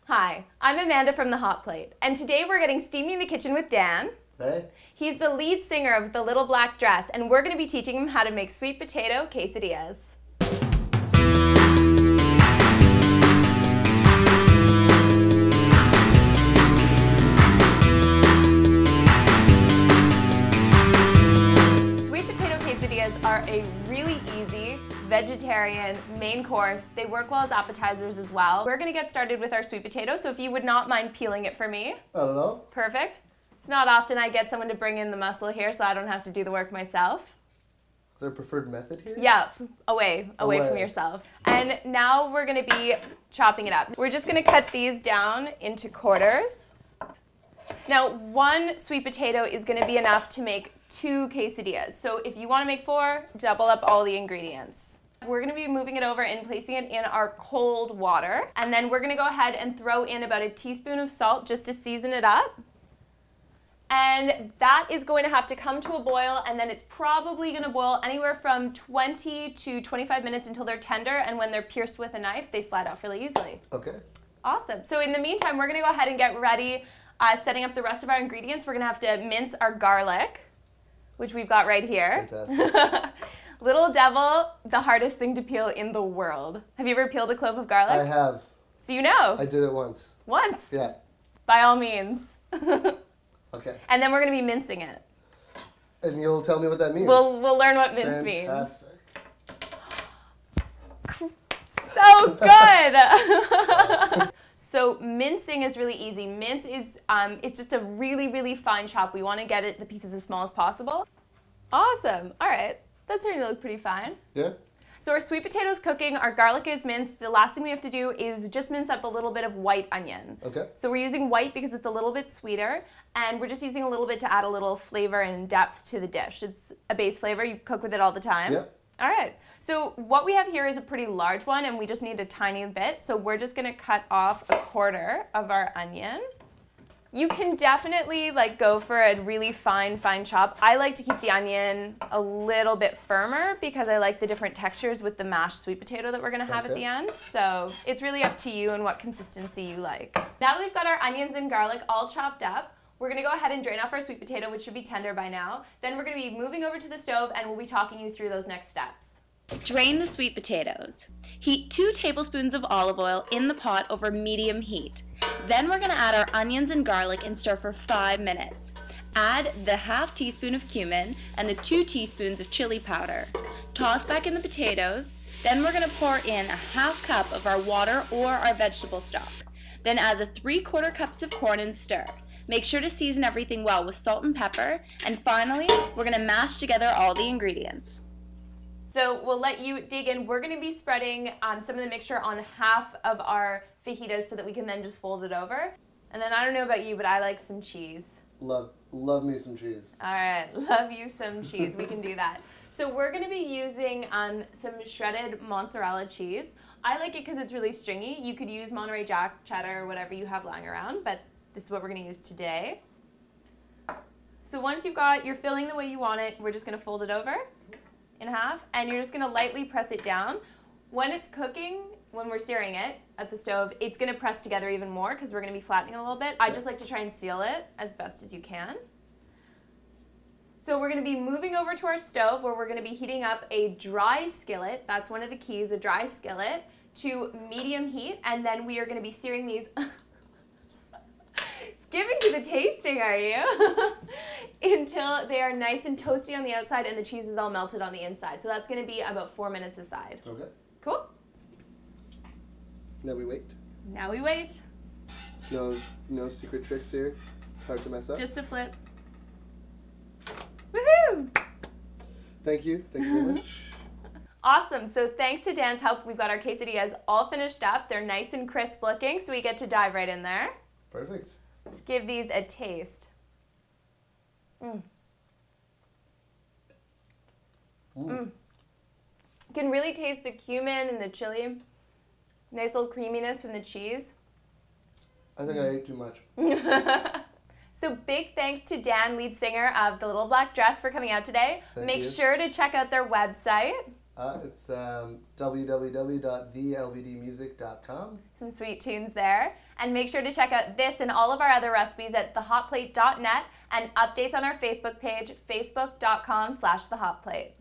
Hi, I'm Amanda from The Hot Plate, and today we're getting steamy in the kitchen with Dan. Hey. He's the lead singer of The Little Black Dress, and we're going to be teaching him how to make sweet potato quesadillas. Sweet potato quesadillas are a really easy vegetarian main course. They work well as appetizers as well. We're gonna get started with our sweet potato, so if you would not mind peeling it for me. Hello. Perfect. It's not often I get someone to bring in the muscle here, so I don't have to do the work myself. Is there a preferred method here? Yeah, away from yourself. And now we're gonna be chopping it up. We're just gonna cut these down into quarters. Now, one sweet potato is gonna be enough to make 2 quesadillas. So if you wanna make 4, double up all the ingredients. We're gonna be moving it over and placing it in our cold water. And then we're gonna go ahead and throw in about a teaspoon of salt just to season it up. And that is going to have to come to a boil, and then it's probably gonna boil anywhere from 20 to 25 minutes until they're tender, and when they're pierced with a knife, they slide off really easily. Okay. Awesome. So in the meantime, we're gonna go ahead and get ready setting up the rest of our ingredients. We're gonna have to mince our garlic, which we've got right here. Fantastic. Little devil, the hardest thing to peel in the world. Have you ever peeled a clove of garlic? I have. So you know. I did it once. Once? Yeah. By all means. Okay. And then we're going to be mincing it. And you'll tell me what that means. We'll learn what mince means. Fantastic. So good! So mincing is really easy. Mince is it's just a really, really fine chop. We want to get the pieces as small as possible. Awesome. All right. That's starting to look pretty fine. Yeah? So our sweet potato's cooking, our garlic is minced. The last thing we have to do is just mince up a little bit of white onion. Okay. So we're using white because it's a little bit sweeter, and we're just using a little bit to add a little flavor and depth to the dish. It's a base flavor. You cook with it all the time. Yeah. All right. So what we have here is a pretty large one, and we just need a tiny bit. So we're just going to cut off a quarter of our onion. You can definitely go for a really fine chop. I like to keep the onion a little bit firmer because I like the different textures with the mashed sweet potato that we're gonna have at the end. So it's really up to you and what consistency you like. Now that we've got our onions and garlic all chopped up, we're gonna go ahead and drain off our sweet potato, which should be tender by now. Then we're gonna be moving over to the stove, and we'll be talking you through those next steps. Drain the sweet potatoes. Heat 2 tablespoons of olive oil in the pot over medium heat. Then we're going to add our onions and garlic and stir for 5 minutes. Add the ½ teaspoon of cumin and the 2 teaspoons of chili powder. Toss back in the potatoes. Then we're going to pour in a ½ cup of our water or our vegetable stock. Then add the 3/4 cups of corn and stir. Make sure to season everything well with salt and pepper. And finally, we're going to mash together all the ingredients. So we'll let you dig in. We're going to be spreading some of the mixture on half of our fajitas so that we can then just fold it over. And then I don't know about you, but I like some cheese. Love me some cheese. All right, love you some cheese. We can do that. So we're going to be using some shredded mozzarella cheese. I like it because it's really stringy. You could use Monterey Jack, cheddar, or whatever you have lying around, but this is what we're going to use today. So once you've got your filling the way you want it, we're just going to fold it over in half, and you're just going to lightly press it down. When it's cooking, when we're searing it at the stove, it's going to press together even more because we're going to be flattening it a little bit. I just like to try and seal it as best as you can. So we're going to be moving over to our stove where we're going to be heating up a dry skillet. That's one of the keys, a dry skillet, to medium heat, and then we are going to be searing these. Skipping to the tasting, are you? Until they are nice and toasty on the outside and the cheese is all melted on the inside. So that's going to be about 4 minutes aside. Okay. Cool? Now we wait. Now we wait. No secret tricks here. It's hard to mess up. Just a flip. Woohoo! Thank you. Thank you very much. Awesome. So thanks to Dan's help, we've got our quesadillas all finished up. They're nice and crisp looking, so we get to dive right in there. Perfect. Let's give these a taste. You can really taste the cumin and the chili. Nice little creaminess from the cheese. I think I ate too much. So big thanks to Dan, lead singer of The Little Black Dress, for coming out today. Make sure to check out their website. It's www.thelvdmusic.com. Some sweet tunes there. And make sure to check out this and all of our other recipes at thehotplate.net and updates on our Facebook page, facebook.com/thehotplate.